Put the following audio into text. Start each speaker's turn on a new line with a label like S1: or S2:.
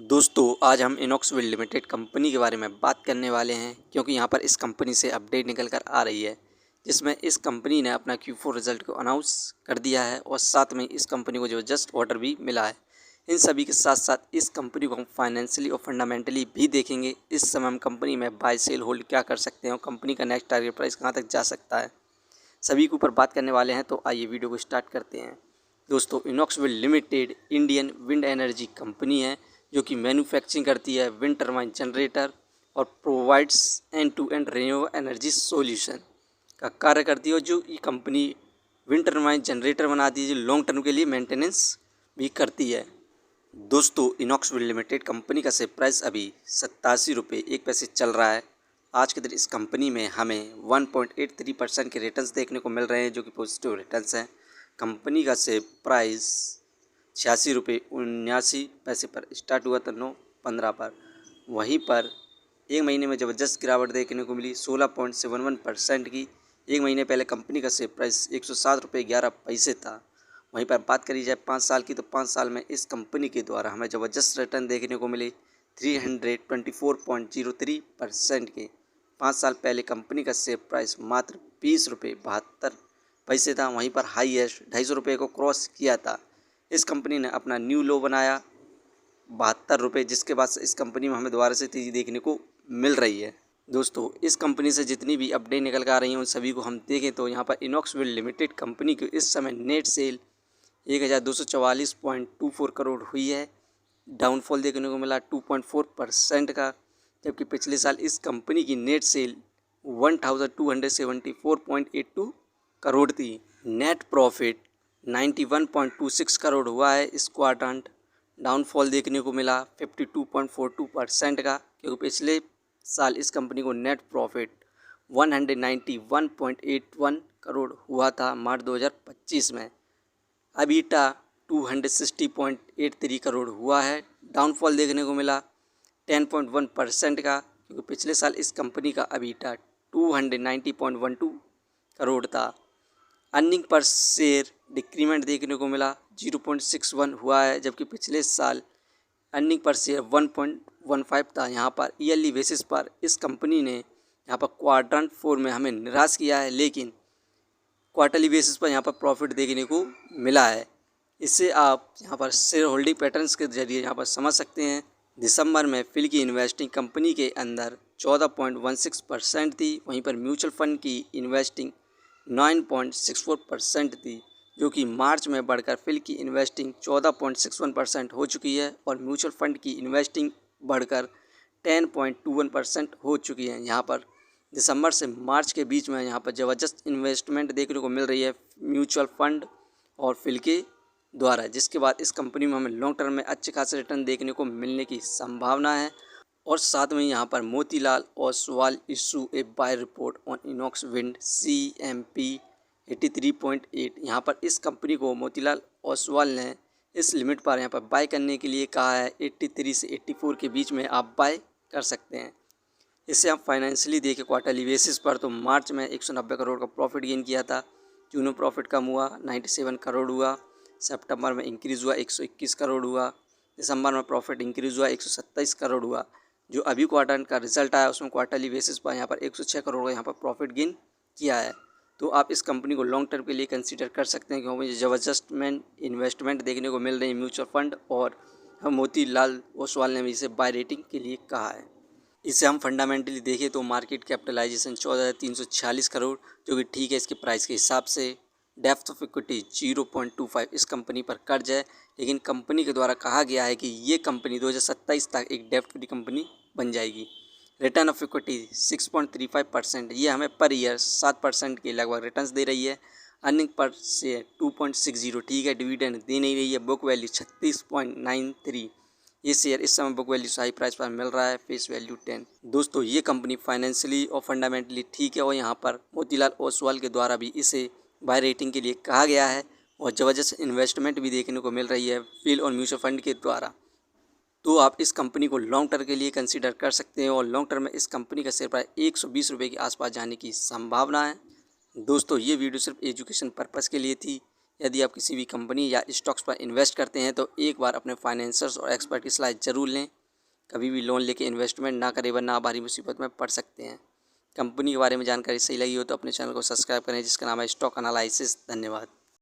S1: दोस्तों आज हम इनॉक्सविल लिमिटेड कंपनी के बारे में बात करने वाले हैं क्योंकि यहाँ पर इस कंपनी से अपडेट निकल कर आ रही है जिसमें इस कंपनी ने अपना Q4 रिजल्ट को अनाउंस कर दिया है और साथ में इस कंपनी को जो जस्ट ऑर्डर भी मिला है। इन सभी के साथ साथ इस कंपनी को हम फाइनेंशियली और फंडामेंटली भी देखेंगे। इस समय हम कंपनी में बाय सेल होल्ड क्या कर सकते हैं और कंपनी का नेक्स्ट टारगेट प्राइस कहाँ तक जा सकता है, सभी के ऊपर बात करने वाले हैं। तो आइए वीडियो को स्टार्ट करते हैं। दोस्तों Inox Wind limited Indian wind energy company है जो कि मैन्युफैक्चरिंग करती है विंड टर्बाइन जनरेटर और provides end to end renewable energy solution का कार्य करती है। जो ये कंपनी विंड टर्बाइन जनरेटर बनाती है जो लॉन्ग टर्म के लिए मेंटेनेंस भी करती है। दोस्तों इनॉक्सविल लिमिटेड कंपनी का शेयर प्राइस अभी 87 रुपये 1 पैसे चल रहा है। आज के दिन इस कंपनी में हमें 1.83% के रिटर्न्स देखने को मिल रहे हैं जो कि पॉजिटिव रिटर्न्स हैं। कंपनी का शेयर प्राइस 86 रुपये 79 पैसे पर स्टार्ट हुआ था 9/15 पर। वहीं पर एक महीने में ज़बरदस्त गिरावट देखने को मिली 16.71% की। एक महीने पहले कंपनी का शेयर प्राइस 107 रुपये 11 पैसे था। वहीं पर बात करी जाए 5 साल की तो 5 साल में इस कंपनी के द्वारा हमें ज़बरदस्त रिटर्न देखने को मिले 324.03% के। 5 साल पहले कंपनी का शेयर प्राइस मात्र 20 रुपये 72 पैसे था। वहीं पर हाईएस्ट 250 रुपये को क्रॉस किया था। इस कंपनी ने अपना न्यू लो बनाया 72 रुपये, जिसके बाद इस कंपनी में हमें दोबारा से तेज़ी देखने को मिल रही है। दोस्तों इस कंपनी से जितनी भी अपडेट निकल कर आ रही हैं उन सभी को हम देखें तो यहाँ पर इनॉक्सविल लिमिटेड कंपनी की इस समय नेट सेल 1244.24 करोड़ हुई है। डाउनफॉल देखने को मिला 2.4% का, जबकि पिछले साल इस कंपनी की नेट सेल 1274.82 करोड़ थी। नेट प्रॉफिट 91.26 करोड़ हुआ है इस क्वार्टर। डाउनफॉल देखने को मिला 52.42% का, क्योंकि पिछले साल इस कंपनी को नेट प्रॉफिट 191.81 करोड़ हुआ था मार्च 2025 में। अबीटा 260.83 करोड़ हुआ है। डाउनफॉल देखने को मिला 10.1% का, क्योंकि पिछले साल इस कंपनी का अबीटा 290.12 करोड़ था। अर्निंग पर शेयर डिक्रीमेंट देखने को मिला 0.61 हुआ है, जबकि पिछले साल अर्निंग पर शेयर 1.15 था। यहाँ पर ईयरली बेसिस पर इस कंपनी ने यहाँ पर क्वार्टर 4 में हमें निराश किया है, लेकिन क्वार्टरली बेसिस पर यहाँ पर प्रॉफिट देखने को मिला है। इससे आप यहाँ पर शेयर होल्डिंग पैटर्न्स के जरिए यहाँ पर समझ सकते हैं। दिसंबर में फिल की इन्वेस्टिंग कंपनी के अंदर 14.16% थी, वहीं पर म्यूचुअल फंड की इन्वेस्टिंग 9.64% थी, जो कि मार्च में बढ़कर फिल की इन्वेस्टिंग 14.61% हो चुकी है और म्यूचुअल फंड की इन्वेस्टिंग बढ़कर 10.21% हो चुकी है। यहाँ पर दिसंबर से मार्च के बीच में यहाँ पर ज़बरदस्त इन्वेस्टमेंट देखने को मिल रही है म्यूचुअल फंड और फिल के द्वारा, जिसके बाद इस कंपनी में हमें लॉन्ग टर्म में अच्छे खासे रिटर्न देखने को मिलने की संभावना है। और साथ में यहाँ पर Motilal Oswal issue a buy report on Inox Wind CMP 83.8। यहाँ पर इस कंपनी को मोतीलाल ओसवाल ने इस लिमिट पर यहाँ पर बाय करने के लिए कहा है। 83 से 84 के बीच में आप बाय कर सकते हैं। इससे हम फाइनेंशियली देखें क्वार्टरली बेसिस पर तो मार्च में 190 करोड़ का प्रॉफिट गेन किया था। जून में प्रॉफिट कम हुआ 97 करोड़ हुआ। सितंबर में इंक्रीज़ हुआ 121 करोड़ हुआ। दिसंबर में प्रॉफिट इंक्रीज़ हुआ 127 करोड़ हुआ। जो अभी क्वार्टर का रिजल्ट आया उसमें क्वार्टरली बेसिस पर यहाँ पर 106 करोड़ का यहाँ पर प्रॉफिट गेन किया है। तो आप इस कंपनी को लॉन्ग टर्म के लिए कंसीडर कर सकते हैं, क्योंकि मुझे ज़बरदस्त इन्वेस्टमेंट देखने को मिल रही है म्यूचुअल फंड, और हम मोतीलाल ओसवाल ने भी इसे बाय रेटिंग के लिए कहा है। इसे हम फंडामेंटली देखें तो मार्केट कैपिटलाइजेशन 14,346 करोड़, जो कि ठीक है इसके प्राइस के हिसाब से। डेप्थ ऑफ इक्विटी 0.25 इस कंपनी पर कर्ज है, लेकिन कंपनी के द्वारा कहा गया है कि ये कंपनी 2027 तक एक डेप्ट फ्री कंपनी बन जाएगी। रिटर्न ऑफ इक्विटी 6.35%, ये हमें पर ईयर 7% के लगभग रिटर्न्स दे रही है। अर्निंग पर शेयर 2.60, ठीक है डिविडेंड दे नहीं रही है। बुक वैल्यू 36.93, ये शेयर इस समय बुक वैल्यू से हाई प्राइस पर मिल रहा है, फेस वैल्यू 10। दोस्तों ये कंपनी फाइनेंशियली और फंडामेंटली ठीक है, और यहाँ पर मोतीलाल ओसवाल के द्वारा भी इसे बाय रेटिंग के लिए कहा गया है, और ज़बरदस्त इन्वेस्टमेंट भी देखने को मिल रही है फील और म्यूचुअल फंड के द्वारा। तो आप इस कंपनी को लॉन्ग टर्म के लिए कंसीडर कर सकते हैं, और लॉन्ग टर्म में इस कंपनी का शेयर प्राइस 120 रुपये के आसपास जाने की संभावना है। दोस्तों ये वीडियो सिर्फ एजुकेशन पर्पज़ के लिए थी। यदि आप किसी भी कंपनी या स्टॉक्स पर इन्वेस्ट करते हैं तो एक बार अपने फाइनेंसर्स और एक्सपर्ट की सलाह ज़रूर लें। कभी भी लोन लेके इन्वेस्टमेंट ना करें वरना आप भारी मुसीबत में पड़ सकते हैं। कंपनी के बारे में जानकारी सही लगी हो तो अपने चैनल को सब्सक्राइब करें जिसका नाम है स्टॉक एनालिसिस। धन्यवाद।